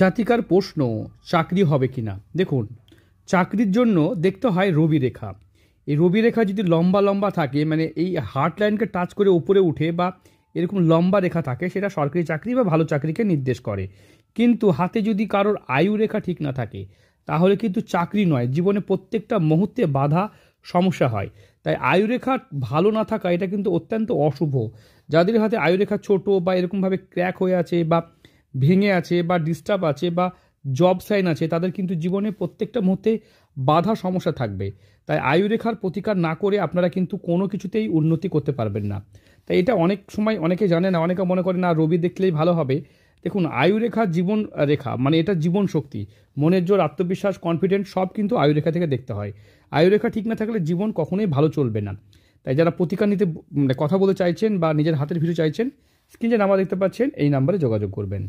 জাতিকার প্রশ্ন, চাকরি হবে কিনা। দেখুন, চাকরির জন্য দেখতে হয় রবি রেখা। এই রবি রেখা যদি লম্বা লম্বা থাকে, মানে এই হার্ট লাইনকে টাচ করে উপরে উঠে বা এরকম লম্বা রেখা থাকে, সেটা সরকারি চাকরি বা ভালো চাকরিকে নির্দেশ করে। কিন্তু হাতে যদি কারোর আয়ু রেখা ঠিক না থাকে, তাহলে কিন্তু চাকরি নয়, জীবনে প্রত্যেকটা মুহূর্তে বাধা, সমস্যা হয়। তাই আয়ুরেখা ভালো না থাকা এটা কিন্তু অত্যন্ত অশুভ। যাদের হাতে আয়ুরেখা ছোট বা এরকমভাবে ক্র্যাক হয়ে আছে বা ভেঙে আছে বা ডিস্টার্ব আছে বা জব সাইন আছে, তাদের কিন্তু জীবনে প্রত্যেকটা মুহূর্তে বাধা, সমস্যা থাকবে। তাই আয়ুরেখার প্রতিকার না করে আপনারা কিন্তু কোনো কিছুতেই উন্নতি করতে পারবেন না। তাই এটা অনেক সময় অনেকে জানে না, অনেকে মনে করে না রবি দেখলেই ভালো হবে। দেখুন, আয়ুরেখা জীবন রেখা, মানে এটা জীবন শক্তি, মনের জোর, আত্মবিশ্বাস, কনফিডেন্স সব কিন্তু আয়ুরেখা থেকে দেখতে হয়। আয়ুরেখা ঠিক না থাকলে জীবন কখনোই ভালো চলবে না। তাই যারা প্রতিকার নিতে কথা বলতে চাইছেন বা নিজের হাতের ভিডিও চাইছেন, স্ক্রিনে নাম্বার দেখতে পাচ্ছেন, এই নাম্বারে যোগাযোগ করবেন।